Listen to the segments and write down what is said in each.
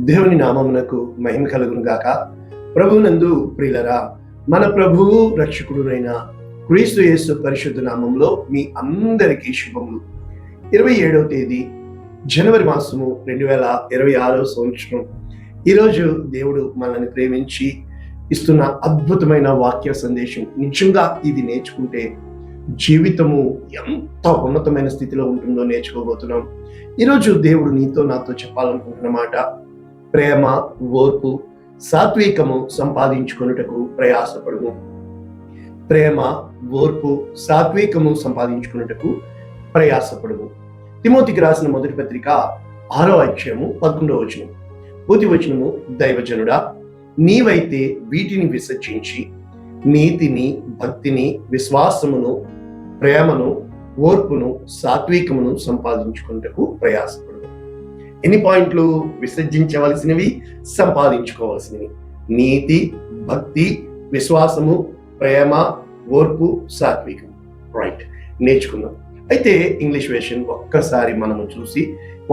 దేవుని నామమునకు మహిమ కలుగును గాక. ప్రభువునందు ప్రియులరా, మన ప్రభువు రక్షకుడునైన క్రీస్తు యేసు పరిశుద్ధ నామంలో మీ అందరికీ శుభములు. 27వ తేదీ జనవరి మాసము 2026 సంవత్సరం. ఈరోజు దేవుడు మనల్ని ప్రేమించి ఇస్తున్న అద్భుతమైన వాక్య సందేశం. నిజంగా ఇది నేర్చుకుంటే జీవితము ఎంత ఉన్నతమైన స్థితిలో ఉంటుందో నేర్చుకోబోతున్నాం. ఈరోజు దేవుడు నీతో నాతో చెప్పాలనుకుంటున్న మాట, ప్రేమ, ఓర్పు, సాత్వికము సంపాదించుకొనుటకు ప్రయాసపడుము. ప్రేమ, ఓర్పు, సాత్వికము సంపాదించుకొనుటకు ప్రయాసపడుము. తిమోతికి రాసిన మొదటి పత్రిక 6వ అధ్యాయము 11వ వచనం. పూర్తి వచనము, దైవజనుడా, నీవైతే వీటిని విసర్జించి నీతిని, భక్తిని, విశ్వాసమును, ప్రేమను, ఓర్పును, సాత్వికమును సంపాదించుకున్నటకు ప్రయాసపడు. ఎన్ని పాయింట్లు? విసర్జించవలసినవి, సంపాదించుకోవాల్సినవి. నీతి, భక్తి, విశ్వాసము, ప్రేమ, ఓర్పు, సాత్వికం. రైట్, నేర్చుకుందాం. అయితే ఇంగ్లీష్ వెర్షన్ ఒక్కసారి మనము చూసి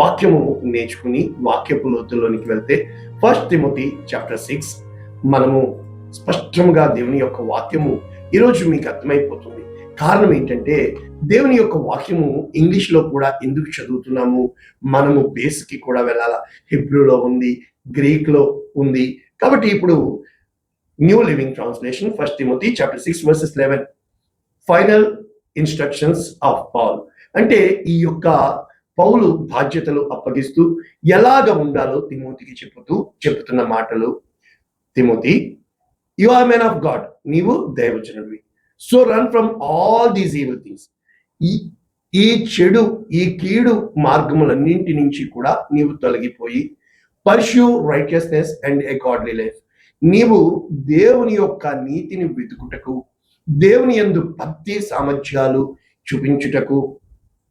వాక్యము నేర్చుకుని వాక్యపు లోతుల్లోనికి వెళ్తే 1 Timothy chapter 6 మనము స్పష్టంగా దేవుని యొక్క వాక్యము ఈరోజు మీకు అర్థమైపోతుంది. కారణం ఏంటంటే, దేవుని యొక్క వాక్యము ఇంగ్లీష్లో కూడా ఎందుకు చదువుతున్నాము? మనము బేస్కి కూడా వెళ్ళాలా. హిబ్రూలో ఉంది, గ్రీక్లో ఉంది. కాబట్టి ఇప్పుడు New Living Translation 1 Timothy chapter 6 verses 11 final instructions of Paul. అంటే ఈ యొక్క పౌలు బాధ్యతలు అప్పగిస్తూ ఎలాగ ఉండాలో తిమోతికి చెప్పుతున్న మాటలు. Timothy, you are man of God, నీవు దైవజనుడివి. So run from all these evil things. ఈ చెడు, ఈ కీడు మార్గములన్నింటి నుంచి కూడా నీవు తొలగిపోయి pursue righteousness and a godly life. నీవు దేవుని యొక్క నీతిని వెతుకుటకు, దేవుని యందు భక్తి సామర్థ్యాలు చూపించుటకు,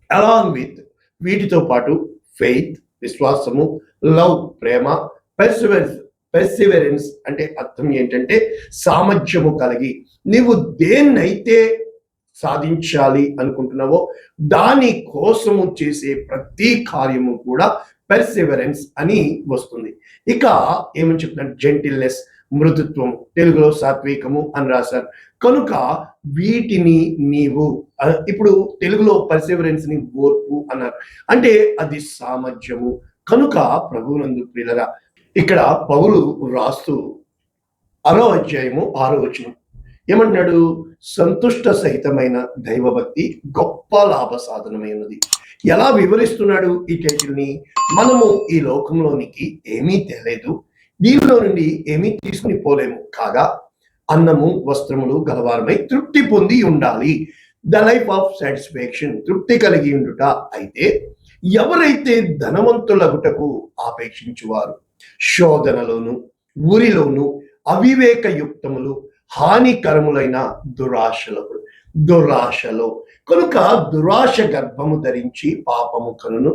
అలాంగ్ విత్ వీటితో పాటు ఫెయిత్, విశ్వాసము, లవ్, ప్రేమ, పెర్సివరెన్స్ అంటే అర్థం ఏంటంటే సామర్థ్యము కలిగి నీవు దేన్నైతే సాధించాలి అనుకుంటున్నావో దాని కోసము చేసే ప్రతి కార్యము కూడా పెర్సివరెన్స్ అని వస్తుంది. ఇక ఏమని చెప్తున్నారు? జెంటిల్నెస్, మృదుత్వము, తెలుగులో సాత్వికము అని రాశారు. కనుక వీటిని నీవు, ఇప్పుడు తెలుగులో పర్సివరెన్స్ ని ఓర్పు అన్నారు, అంటే అది సామర్థ్యము. కనుక ప్రభువునందు ప్రియులరా, ఇక్కడ పౌలు రాస్తూ 6వ అధ్యాయము 6వ వచనం ఏమంటున్నాడు? సంతుష్ట సహితమైన దైవభక్తి గొప్ప లాభ సాధనమైనది. ఎలా వివరిస్తున్నాడు ఈ టైటిల్ని? మనము ఈ లోకంలోనికి ఏమీ తేలేదు, దీనిలో నుండి ఏమీ తీసుకుని పోలేము, కాగా అన్నము, వస్త్రములు గలవారమై తృప్తి పొంది ఉండాలి. ద లైఫ్ ఆఫ్ సాటిస్ఫాక్షన్, తృప్తి కలిగి ఉండుట. అయితే ఎవరైతే ధనవంతులగుటకు ఆపేక్షించువారు శోధనలోను, ఊరిలోను, అవివేకయుక్తములు, హానికరములైన దురాశలో కనుక దురాశ గర్భము ధరించి పాపము కనును,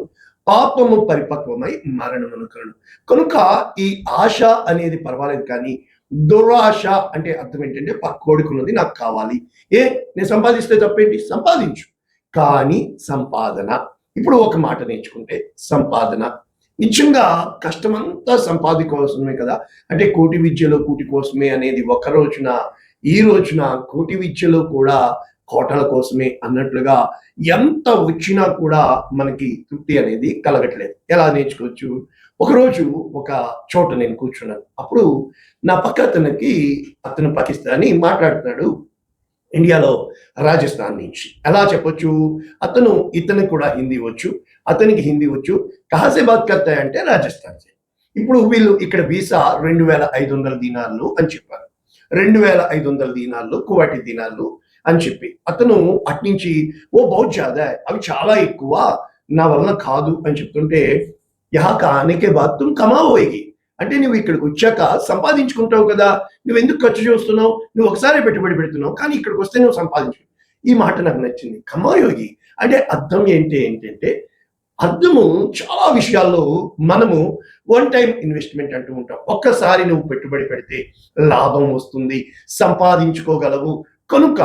పాపము పరిపక్వమై మరణమును కనును. కనుక ఈ ఆశ అనేది పర్వాలేదు, కానీ దురాశ అంటే అర్థం ఏంటంటే పక్కోడుకున్నది నాకు కావాలి. నేను సంపాదిస్తే తప్పేంటి? సంపాదించు, కానీ సంపాదన. ఇప్పుడు ఒక మాట నేర్చుకుంటే సంపాదన నిజంగా కష్టమంతా సంపాదించుకోవాల్సిందే కదా. అంటే కోటి విద్యలో కూటి కోసమే అనేది ఒక రోజున, ఈ రోజున కోటి విద్యలో కూడా కోటల కోసమే అన్నట్లుగా ఎంత వచ్చినా కూడా మనకి తృప్తి అనేది కలగట్లేదు. ఎలా నేర్చుకోవచ్చు? ఒకరోజు ఒక చోట నేను కూర్చున్నాను. అప్పుడు నా పక్క అతను పాకిస్తానీ మాట్లాడుతున్నాడు, ఇండియాలో రాజస్థాన్ నుంచి. ఎలా చెప్పొచ్చు? ఇతనికి కూడా హిందీ వచ్చు, అతనికి హిందీ వచ్చు. కహాసే బాత్ కర్తా అంటే రాజస్థాన్ సే. ఇప్పుడు వీళ్ళు ఇక్కడ వీసా 2500 దీనార్లు అని చెప్పారు. 2500 దీనార్లు, కువైటీ దీనార్లు అని చెప్పి అతను అట్నుంచి బహుత్ జాదా, అవి చాలా ఎక్కువ, నా వలన కాదు అని చెప్తుంటే, యహా కానేకే బాత్ తుమ్ కమావోయేగి, అంటే నువ్వు ఇక్కడికి వచ్చాక సంపాదించుకుంటావు కదా, నువ్వు ఎందుకు ఖర్చు చేస్తున్నావు? నువ్వు ఒకసారి పెట్టుబడి పెడుతున్నావు, కానీ ఇక్కడికి వస్తే నువ్వు సంపాదించు. ఈ మాట నాకు నచ్చింది. కమాయోగి అంటే అర్థం ఏంటంటే అర్థము చాలా విషయాల్లో మనము వన్ టైం ఇన్వెస్ట్మెంట్ అంటూ ఉంటాం. ఒక్కసారి నువ్వు పెట్టుబడి పెడితే లాభం వస్తుంది, సంపాదించుకోగలవు. కనుక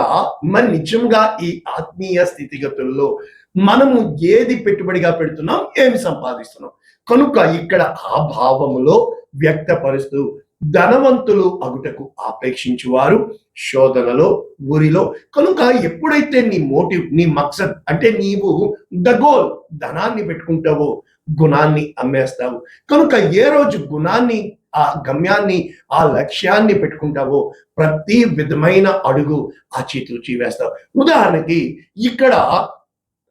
మన నిజంగా ఈ ఆత్మీయ స్థితిగతుల్లో మనము ఏది పెట్టుబడిగా పెడుతున్నాం, ఏమి సంపాదిస్తున్నాం? కనుక ఇక్కడ ఆ భావములో వ్యక్తపరుస్తూ ధనవంతులు అగుటకు ఆపేక్షించువారు శోధనలో ఊరిలో. కనుక ఎప్పుడైతే నీ మోటివ్, నీ మక్సద్ అంటే నీవు ద గోల్ ధనాన్ని పెట్టుకుంటావో గుణాన్ని అమ్మేస్తావు. కనుక ఏ రోజు గుణాన్ని, ఆ గమ్యాన్ని, ఆ లక్ష్యాన్ని పెట్టుకుంటావో ప్రతి విధమైన అడుగు ఆచితూచి వేస్తావు. ఉదాహరణకి ఇక్కడ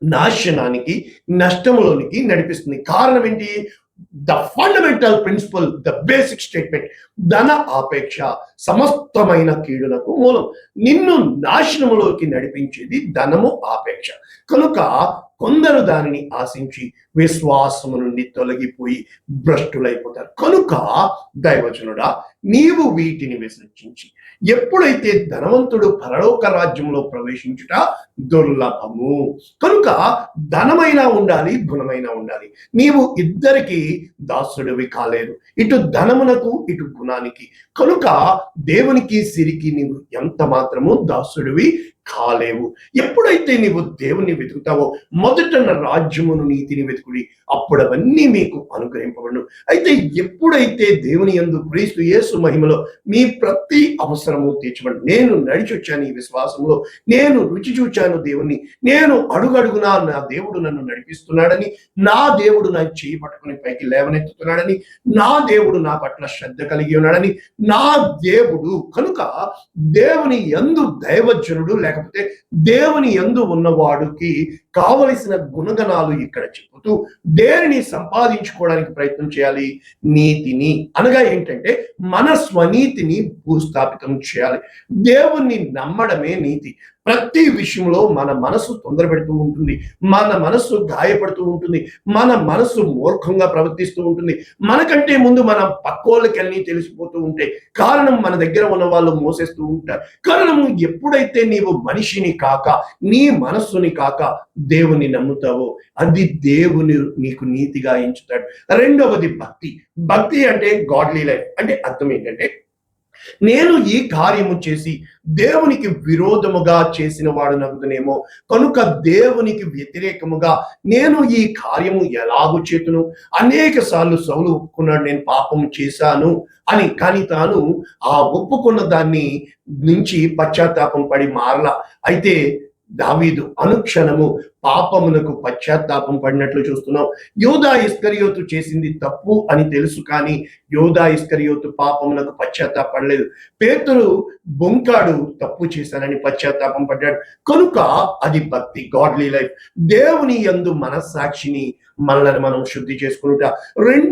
నాశనానికి, నష్టంలోనికి నడిపిస్తుంది. కారణం ఏంటి? The fundamental principal, the basic statement, ధన ఆపేక్ష సమస్తమైన కీడులకు మూలం. నిన్ను నాశనములోకి నడిపించేది ధనము ఆపేక్ష. కనుక కొందరు దానిని ఆశించి విశ్వాసము నుండి తొలగిపోయి భ్రష్టులైపోతారు. కనుక దైవజనుడా, నీవు వీటిని విసర్జించి, ఎప్పుడైతే ధనవంతుడు పరలోక రాజ్యంలో ప్రవేశించుట దుర్లభము. కనుక ధనమైనా ఉండాలి, గుణమైనా ఉండాలి. నీవు ఇద్దరికి దాసుడివి కాలేదు, ఇటు ధనమునకు ఇటు గుణానికి. కనుక దేవునికి సిరికి నీవు ఎంత మాత్రము దాసుడివి కాలేవు. ఎప్పుడైతే నీవు దేవుని వెతుకుతావో, మొదట రాజ్యమును నీతిని వెతుకుడి, అప్పుడు అవన్నీ మీకు అనుగ్రహింపబడును. అయితే ఎప్పుడైతే దేవుని యందు క్రీస్తు యేసు మహిమలో మీ ప్రతి అవసరము తీర్చబడి, నేను నడిచి వచ్చాను ఈ విశ్వాసంలో, నేను రుచి చూచాను దేవుణ్ణి, నేను అడుగడుగునా నా దేవుడు నన్ను నడిపిస్తున్నాడని, నా దేవుడు నా చేయి పట్టుకుని పైకి లేవనెత్తుతున్నాడని, నా దేవుడు నా పట్ల శ్రద్ధ కలిగి ఉన్నాడని, నా దేవుడు. కనుక దేవుని యందు దైవజనుడు లేకపోతే దేవుని యందు ఉన్నవాడికి కావలసిన గుణగణాలు ఇక్కడ చెబుతూ దేనిని సంపాదించుకోవడానికి ప్రయత్నం చేయాలి? నీతిని. అనగా ఏంటంటే మన స్వనీతిని భూస్థాపితం చేయాలి. దేవుణ్ణి నమ్మడమే నీతి. ప్రతి విషయంలో మన మనసు తొందర పెడుతూ ఉంటుంది, మన మనసు గాయపడుతూ ఉంటుంది, మన మనసు మూర్ఖంగా ప్రవర్తిస్తూ ఉంటుంది. మనకంటే ముందు మనం పక్కోళ్ళకెళ్ళి తెలిసిపోతూ ఉంటే కారణం మన దగ్గర ఉన్న వాళ్ళు మోసేస్తూ ఉంటారు. కారణం ఎప్పుడైతే నీవు మనిషిని కాక, నీ మనస్సుని కాక దేవుని నమ్ముతావో అది దేవుని నీకు నీతిగా ఎంచుతాడు. రెండవది భక్తి. భక్తి అంటే గాడ్లీ లైఫ్. అంటే అర్థం ఏంటంటే, నేను ఈ కార్యము చేసి దేవునికి విరోధముగా చేసిన వాడు నగుదునేమో, కనుక దేవునికి వ్యతిరేకముగా నేను ఈ కార్యము ఎలాగూ చేతును. అనేక సార్లు సౌలు ఒప్పుకున్నాడు, నేను పాపం చేశాను అని. కానీ తాను ఆ ఒప్పుకున్న దాన్ని నుంచి పశ్చాత్తాపం పడి మారలా. అయితే దావీదు అనుక్షణము పాపమునకు పశ్చాత్తాపం పడినట్లు చూస్తున్నాం. యోధా ఇస్కరియోతు చేసింది తప్పు అని తెలుసు, కానీ యోధా ఇస్కరియోతు పాపమునకు పశ్చాత్తాపడలేదు. పేతురు బొంకాడు, తప్పు చేశానని పశ్చాత్తాపం పడ్డాడు. కనుక అది భక్తి, గాడ్లీ లైఫ్. దేవుని యందు మనస్సాక్షిని మనల్ని మనం శుద్ధి చేసుకునుట.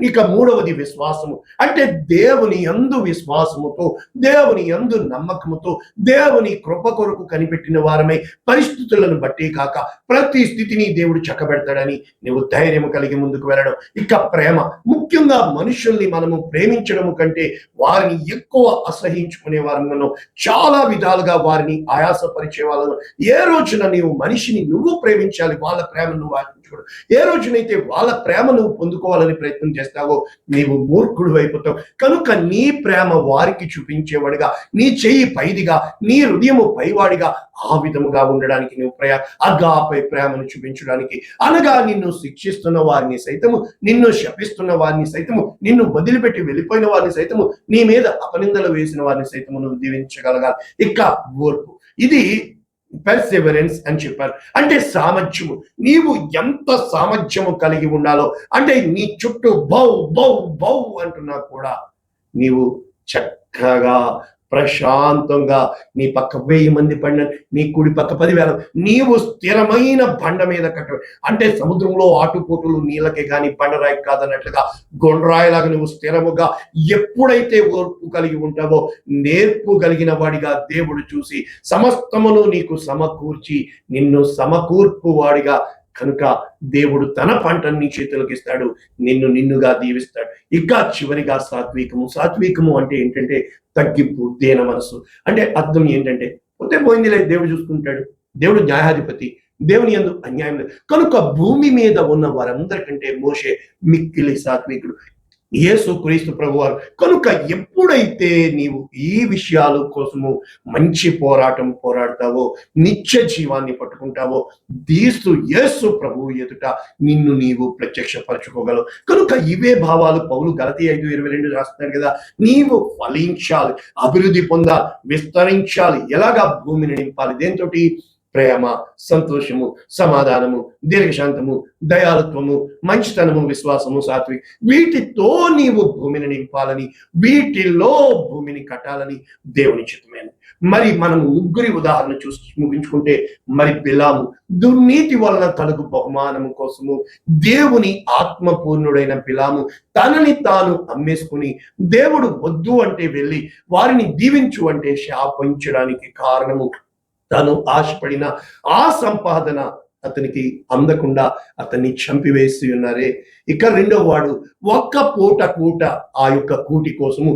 ఇక మూడవది విశ్వాసము. అంటే దేవుని యందు విశ్వాసముతో, దేవుని యందు నమ్మకముతో, దేవుని కృప కొరకు కనిపెట్టిన వారమై పరిస్థితులను బట్టి కాక ప్రతి స్థితిని దేవుడు చక్కబెడతాడని నువ్వు ధైర్యం కలిగి ముందుకు వెళ్ళడం. ఇక ప్రేమ. ముఖ్యంగా మనుషుల్ని మనము ప్రేమించడం కంటే వారిని ఎక్కువ అసహించుకునే వారిని, చాలా విధాలుగా వారిని ఆయాసపరిచే వాళ్ళను. ఏ రోజున నీవు మనిషిని నువ్వు ప్రేమించాలి, వాళ్ళ ప్రేమను నువ్వు ఆశించుకోడు. ఏ రోజునైతే వాళ్ళ ప్రేమ నువ్వు పొందుకోవాలని ప్రయత్నం చేస్తావో నీవు మూర్ఖుడు అయిపోతావు. కనుక నీ ప్రేమ వారికి చూపించేవాడిగా, నీ చెయ్యి పైదిగా, నీ హృదయము పైవాడిగా ఆ విధముగా ఉండడానికి నువ్వు అగాపై ప్రేమను చూపించడానికి. అనగా నిన్ను శిక్షిస్తున్న వారిని సైతము, నిన్ను శపిస్తున్న వారిని సైతము, నిన్ను వదిలిపెట్టి వెళ్ళిపోయిన వారిని సైతము, నీ మీద అపనిందలు వేసిన వారిని సైతము నువ్వు దీవించగలగాలి. ఇక ఓర్పు. ఇది పెర్సివరెన్స్ అని చెప్పారు. అంటే సామర్థ్యము. నీవు ఎంత సామర్థ్యము కలిగి ఉండాలో, అంటే నీ చుట్టూ బౌ బౌ బౌ అంటున్నా కూడా నీవు చక్కగా ప్రశాంతంగా, నీ పక్క 1000 మంది పడిన, నీ కుడి పక్క 10,000, నీవు స్థిరమైన బండ మీద కట్ట. అంటే సముద్రంలో ఆటుపోటులు నీళ్ళకే కానీ బండరాయి కాదన్నట్లుగా గొండ్రాయిలాగా నువ్వు స్థిరముగా ఎప్పుడైతే ఓర్పు కలిగి ఉంటావో, నేర్పు కలిగిన వాడిగా దేవుడు చూసి సమస్తమును నీకు సమకూర్చి నిన్ను సమకూర్పు వాడిగా, కనుక దేవుడు తన పంటని నీ చేతులకు ఇస్తాడు, నిన్నుగా దీవిస్తాడు. ఇక చివరిగా సాత్వికము. సాత్వికము అంటే ఏంటంటే తగ్గింపు, దేన మనసు. అంటే అర్థం ఏంటంటే, పోతే పోయింది లేదు, దేవుడు చూసుకుంటాడు, దేవుడు న్యాయాధిపతి, దేవుని యందు అన్యాయం లేదు. కనుక భూమి మీద ఉన్న వారందరికంటే మోషే మిక్కిలి సాత్వికుడు. యేసు క్రీస్తు ప్రభువారు. కనుక ఎప్పుడైతే నీవు ఈ విషయాల కోసము మంచి పోరాటం పోరాడతావో, నిత్య జీవాన్ని పట్టుకుంటావో, క్రీస్తు యేసు ప్రభువు ఎదుట నిన్ను నీవు ప్రత్యక్షపరచుకోగలవు. కనుక ఇవే భావాలు పౌలు గలతీ 5:22 రాస్తున్నాడు కదా, నీవు ఫలించాలి, అభివృద్ధి పొందాలి, విస్తరించాలి. ఎలాగా? భూమిని నింపాలి. దేంతోటి? ప్రేమ, సంతోషము, సమాధానము, దీర్ఘశాంతము, దయాళుత్వము, మంచితనము, విశ్వాసము, సాత్విక, వీటితో నీవు భూమిని నింపాలని, వీటిలో భూమిని కట్టాలని దేవుని చిత్తమైనది. మరి మనం ముగ్గురి ఉదాహరణ చూసి ముగించుకుంటే, మరి బిలాము దుర్నీతి వలన కలుగు బహుమానము కోసము దేవుని ఆత్మపూర్ణుడైన బిలాము తనని తాను అమ్మేసుకుని దేవుడు వద్దు అంటే వెళ్ళి వారిని దీవించు అంటే శాపించడానికి కారణము తను ఆశపడిన ఆ సంపాదన అతనికి అందకుండా అతన్ని చంపివేసి ఉన్నారే. ఇక రెండో వాడు ఒక్క పూట కూట ఆ యొక్క కూటి కోసము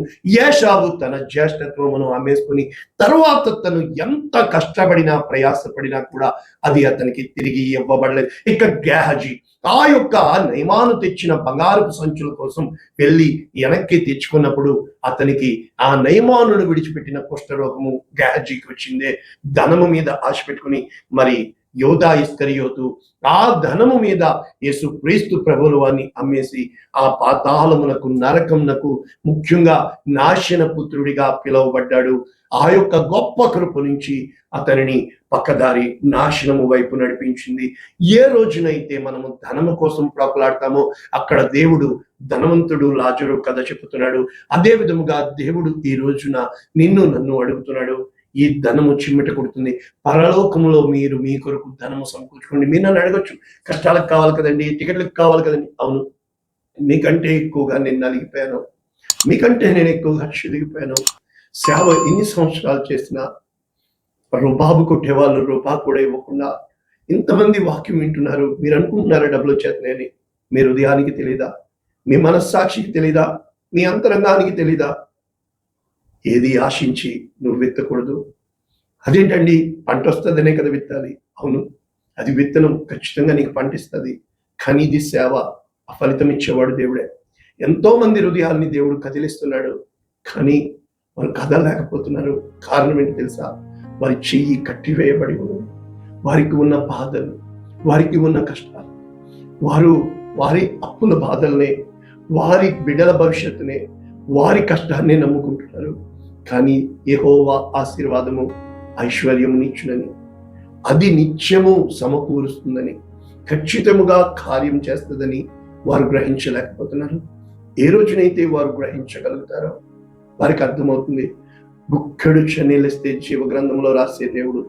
ఏశావు తన జ్యేష్ఠత్వమును అమ్మేసుకుని తర్వాత తను ఎంత కష్టపడినా ప్రయాసపడినా కూడా అది అతనికి తిరిగి ఇవ్వబడలేదు. ఇక గేహజీ ఆ యొక్క నయమాను తెచ్చిన బంగారపు సంచుల కోసం వెళ్ళి వెనక్కి తెచ్చుకున్నప్పుడు అతనికి ఆ నయమానును విడిచిపెట్టిన కుష్ఠరోగము గేహజీకి వచ్చిందే. ధనము మీద ఆశ పెట్టుకుని మరి యోధా ఇస్కరియోతు ఆ ధనము మీద యేసు క్రీస్తు ప్రభువుల వారిని అమ్మేసి ఆ పాతాళమునకు, నరకమునకు, ముఖ్యంగా నాశన పుత్రుడిగా పిలువబడ్డాడు. ఆ యొక్క గొప్ప కృప నుంచి అతనిని పక్కదారి నాశనము వైపు నడిపించింది. ఏ రోజునైతే మనము ధనము కోసం ప్రాకులాడతామో అక్కడ దేవుడు ధనవంతుడు లాజరు కథ చెబుతున్నాడు. అదే విధముగా దేవుడు ఈ రోజున నిన్ను నన్ను అడుగుతున్నాడు. ఈ ధనము చిమ్మెట కొడుతుంది, పరలోకంలో మీరు మీ కొరకు ధనము సమకూర్చుకోండి. మీరు నన్ను అడగచ్చు, కష్టాలకు కావాలి కదండి, టికెట్లకు కావాలి కదండి. అవును, మీకంటే ఎక్కువగా నేను నలిగిపోయాను, మీకంటే నేను ఎక్కువగా చిరిగిపోయాను. సేవ ఎన్ని సంవత్సరాలు చేసినా రుబాబు కొట్టేవాళ్ళు రూపా కూడా ఇవ్వకుండా ఇంతమంది వాక్యం వింటున్నారు. మీరు అనుకుంటున్నారా డబ్బులు వచ్చేస్తున్నాయని? మీ హృదయానికి తెలీదా? మీ మనస్సాక్షికి తెలీదా? మీ అంతరంగానికి తెలీదా? ఏది ఆశించి నువ్వు విత్తకూడదు. అదేంటండి, పంట వస్తుందనే కదా విత్తాలి. అవును, అది విత్తనం ఖచ్చితంగా నీకు పంటిస్తుంది. కానీ ఇది సేవ, ఫలితం ఇచ్చేవాడు దేవుడే. ఎంతో మంది హృదయాల్ని దేవుడు కదిలిస్తున్నాడు, కానీ వారు కదలలేకపోతున్నారు. కారణం ఏంటి తెలుసా? వారి చెయ్యి కట్టివేయబడి ఉంది. వారికి ఉన్న బాధలు, వారికి ఉన్న కష్టాలు, వారి అప్పుల బాధల్నే, వారి బిడ్డల భవిష్యత్తునే, వారి కష్టాన్ని నమ్ముకుంటున్నారు. కానీ యెహోవా ఆశీర్వాదము ఐశ్వర్యము నిచ్చునని, అది నిత్యము సమకూరుస్తుందని, ఖచ్చితముగా కార్యం చేస్తుందని వారు గ్రహించలేకపోతున్నారు. ఏ రోజునైతే వారు గ్రహించగలుగుతారో వారికి అర్థమవుతుంది. గుక్కడు చన్నీళ్ళిస్తే జీవ గ్రంథంలో రాసే దేవుడు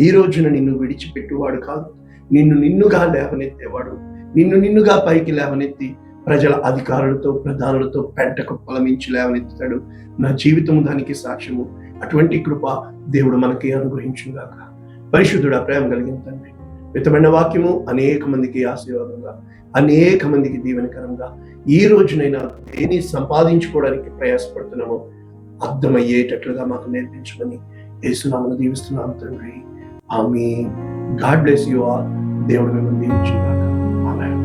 ఈ రోజున నిన్ను విడిచిపెట్టువాడు కాదు, నిన్నుగా లేవనెత్తేవాడు. నిన్నుగా పైకి లేవనెత్తి ప్రజల అధికారులతో, ప్రధానులతో పెంటకు పొలమించి లేవనెత్తుతాడు. నా జీవితం దానికి సాక్ష్యము. అటువంటి కృప దేవుడు మనకి అనుగ్రహించుగాక. పరిశుద్ధుడా, ప్రేమ కలిగిన తండ్రి, మితమైన వాక్యము అనేక మందికి ఆశీర్వాదంగా, అనేక మందికి దీవెనకరంగా ఈ రోజునైనా దేన్ని సంపాదించుకోవడానికి ప్రయాసపడుతున్నామో అర్థమయ్యేటట్లుగా మాకు నేర్పించమని యేసునామమున దీవిస్తున్నాం తండ్రి. ఆమేన్. God bless you all. దేవుడు మిమ్మల్ని దీవించుగాక. ఆమేన్.